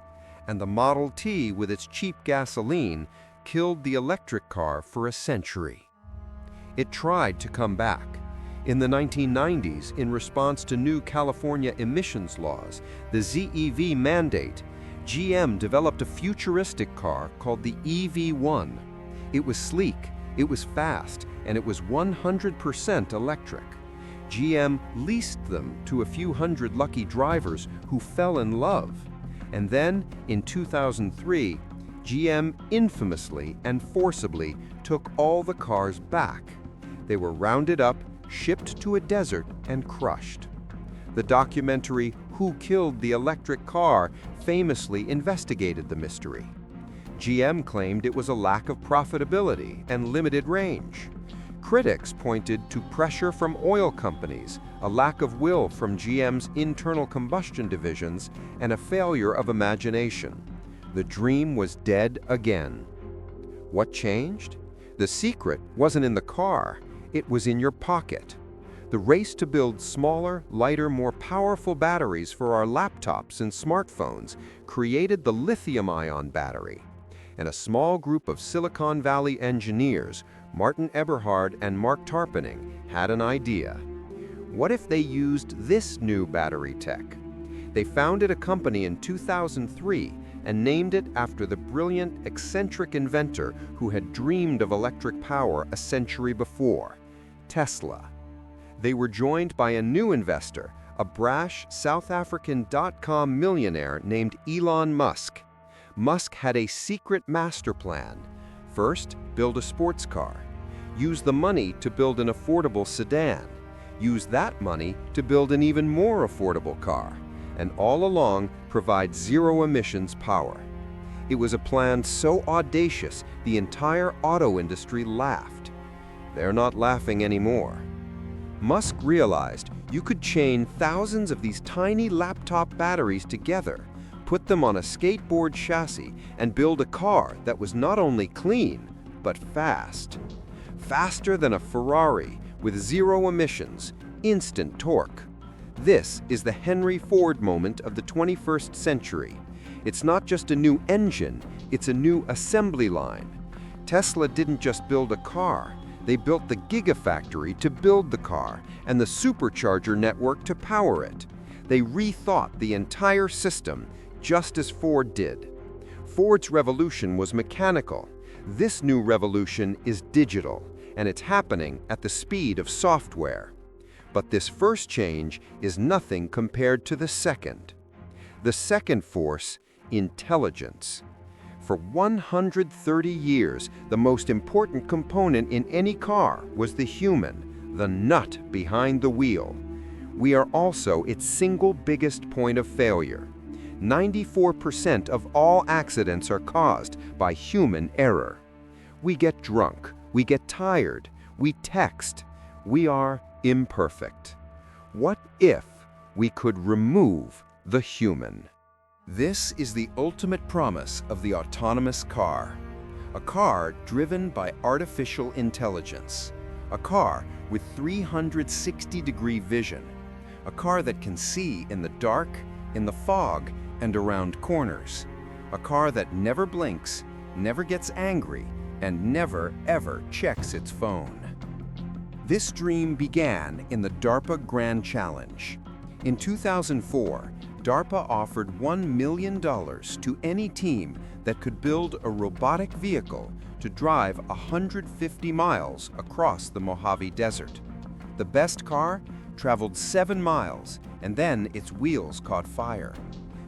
And the Model T, with its cheap gasoline, killed the electric car for a century. It tried to come back. In the 1990s, in response to new California emissions laws, the ZEV mandate, GM developed a futuristic car called the EV1. It was sleek, it was fast, and it was 100% electric. GM leased them to a few hundred lucky drivers who fell in love. And then, in 2003, GM infamously and forcibly took all the cars back. They were rounded up, shipped to a desert, and crushed. The documentary Who Killed the Electric Car famously investigated the mystery. GM claimed it was a lack of profitability and limited range. Critics pointed to pressure from oil companies, a lack of will from GM's internal combustion divisions, and a failure of imagination. The dream was dead again. What changed? The secret wasn't in the car, it was in your pocket. The race to build smaller, lighter, more powerful batteries for our laptops and smartphones created the lithium-ion battery. And a small group of Silicon Valley engineers, Martin Eberhard and Mark Tarpenning, had an idea. What if they used this new battery tech? They founded a company in 2003 and named it after the brilliant, eccentric inventor who had dreamed of electric power a century before, Tesla. They were joined by a new investor, a brash South African dot-com millionaire named Elon Musk. Musk had a secret master plan. First, build a sports car. Use the money to build an affordable sedan. Use that money to build an even more affordable car. And all along, provide zero-emissions power. It was a plan so audacious, the entire auto industry laughed. They're not laughing anymore. Musk realized you could chain thousands of these tiny laptop batteries together, put them on a skateboard chassis, and build a car that was not only clean, but fast. Faster than a Ferrari, with zero emissions, instant torque. This is the Henry Ford moment of the 21st century. It's not just a new engine, it's a new assembly line. Tesla didn't just build a car. They built the gigafactory to build the car and the supercharger network to power it. They rethought the entire system, just as Ford did. Ford's revolution was mechanical. This new revolution is digital, and it's happening at the speed of software. But this first change is nothing compared to the second. The second force, intelligence. For 130 years, the most important component in any car was the human, the nut behind the wheel. We are also its single biggest point of failure. 94% of all accidents are caused by human error. We get drunk, we get tired, we text. We are imperfect. What if we could remove the human? This is the ultimate promise of the autonomous car. A car driven by artificial intelligence. A car with 360-degree vision. A car that can see in the dark, in the fog, and around corners. A car that never blinks, never gets angry, and never, ever checks its phone. This dream began in the DARPA Grand Challenge. In 2004, DARPA offered $1 million to any team that could build a robotic vehicle to drive 150 miles across the Mojave Desert. The best car traveled 7 miles, and then its wheels caught fire.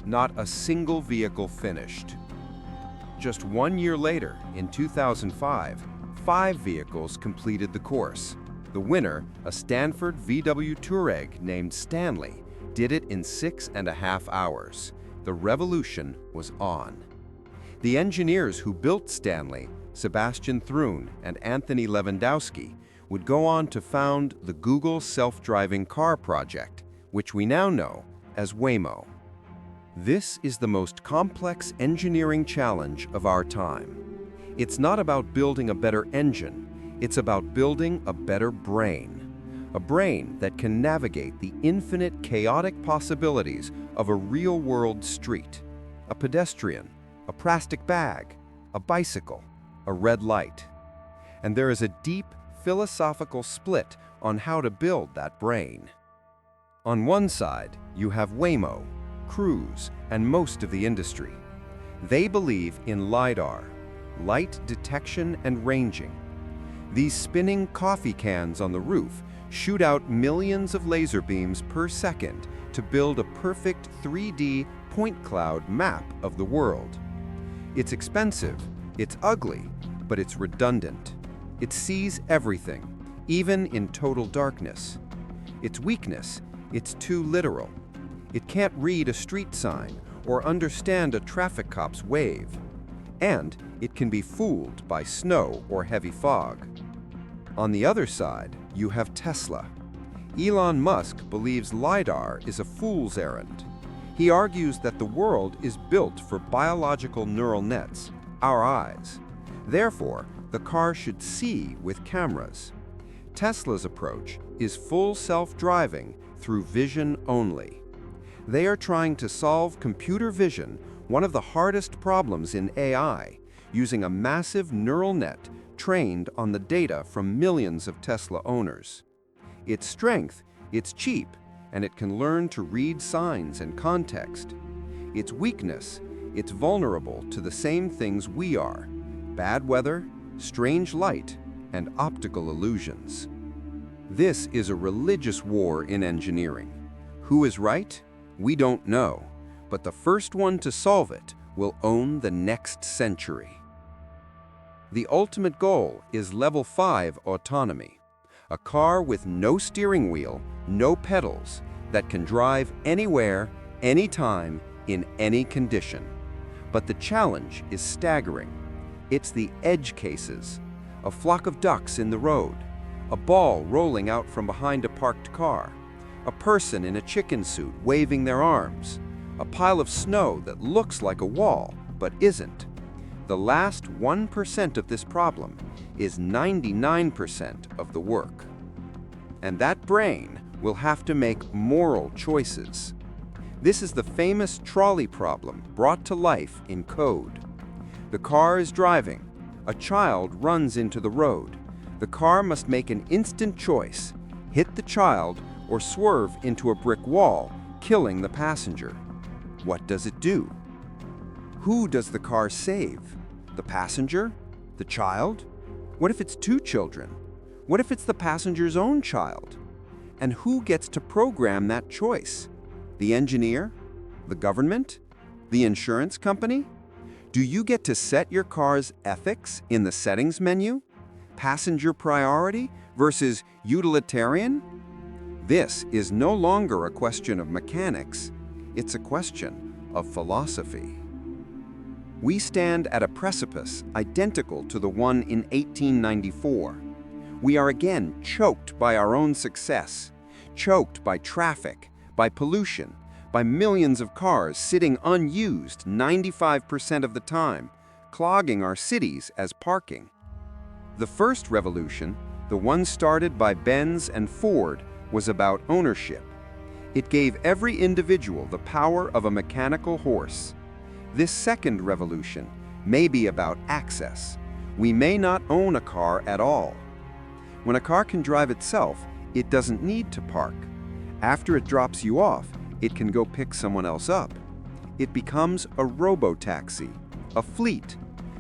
Not a single vehicle finished. Just 1 year later, in 2005, 5 vehicles completed the course. The winner, a Stanford VW Touareg named Stanley, did it in 6.5 hours. The revolution was on. The engineers who built Stanley, Sebastian Thrun and Anthony Lewandowski, would go on to found the Google self-driving car project, which we now know as Waymo. This is the most complex engineering challenge of our time. It's not about building a better engine, it's about building a better brain. A brain that can navigate the infinite chaotic possibilities of a real-world street, a pedestrian, a plastic bag, a bicycle, a red light. And there is a deep philosophical split on how to build that brain. On one side, you have Waymo, Cruise, and most of the industry. They believe in LiDAR, light detection and ranging. These spinning coffee cans on the roof shoot out millions of laser beams per second to build a perfect 3D point cloud map of the world. It's expensive, it's ugly, but it's redundant. It sees everything, even in total darkness. Its weakness, it's too literal. It can't read a street sign or understand a traffic cop's wave. and it can be fooled by snow or heavy fog. On the other side, you have Tesla. Elon Musk believes LiDAR is a fool's errand. He argues that the world is built for biological neural nets, our eyes. Therefore, the car should see with cameras. Tesla's approach is full self-driving through vision only. They are trying to solve computer vision, one of the hardest problems in AI, using a massive neural net trained on the data from millions of Tesla owners. Its strength, it's cheap, and it can learn to read signs and context. Its weakness, it's vulnerable to the same things we are: bad weather, strange light, and optical illusions. This is a religious war in engineering. Who is right? We don't know, but the first one to solve it will own the next century. The ultimate goal is level 5 autonomy, a car with no steering wheel, no pedals, that can drive anywhere, anytime, in any condition. But the challenge is staggering. It's the edge cases: a flock of ducks in the road, a ball rolling out from behind a parked car, a person in a chicken suit waving their arms, a pile of snow that looks like a wall but isn't. The last 1% of this problem is 99% of the work. And that brain will have to make moral choices. This is the famous trolley problem brought to life in code. The car is driving. A child runs into the road. The car must make an instant choice: hit the child or swerve into a brick wall, killing the passenger. What does it do? Who does the car save? The passenger? The child? What if it's two children? What if it's the passenger's own child? And who gets to program that choice? The engineer? The government? The insurance company? Do you get to set your car's ethics in the settings menu? Passenger priority versus utilitarian? This is no longer a question of mechanics. It's a question of philosophy. We stand at a precipice identical to the one in 1894. We are again choked by our own success, choked by traffic, by pollution, by millions of cars sitting unused 95% of the time, clogging our cities as parking. The first revolution, the one started by Benz and Ford, was about ownership. It gave every individual the power of a mechanical horse. This second revolution may be about access. We may not own a car at all. When a car can drive itself, it doesn't need to park. After it drops you off, it can go pick someone else up. It becomes a robo-taxi, a fleet.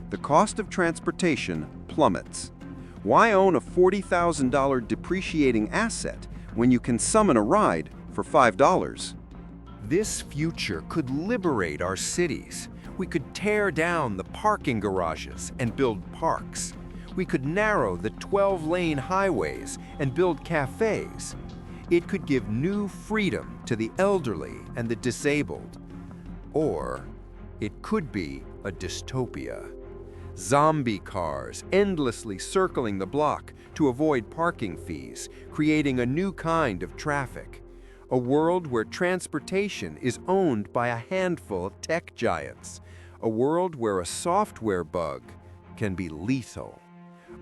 The cost of transportation plummets. Why own a $40,000 depreciating asset when you can summon a ride for $5? This future could liberate our cities. We could tear down the parking garages and build parks. We could narrow the 12-lane highways and build cafes. It could give new freedom to the elderly and the disabled. Or it could be a dystopia. Zombie cars endlessly circling the block to avoid parking fees, creating a new kind of traffic. A world where transportation is owned by a handful of tech giants. A world where a software bug can be lethal.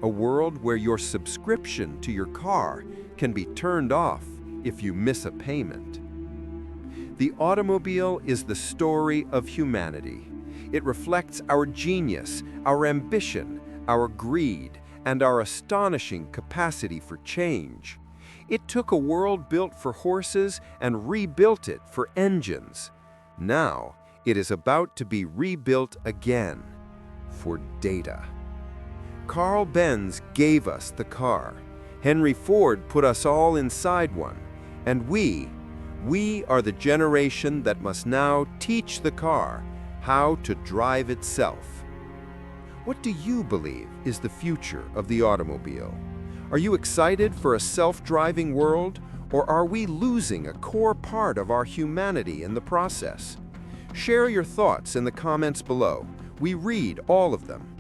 A world where your subscription to your car can be turned off if you miss a payment. The automobile is the story of humanity. It reflects our genius, our ambition, our greed, and our astonishing capacity for change. It took a world built for horses and rebuilt it for engines. Now, it is about to be rebuilt again for data. Karl Benz gave us the car. Henry Ford put us all inside one. And we are the generation that must now teach the car how to drive itself. What do you believe is the future of the automobile? Are you excited for a self-driving world, or are we losing a core part of our humanity in the process? Share your thoughts in the comments below. We read all of them.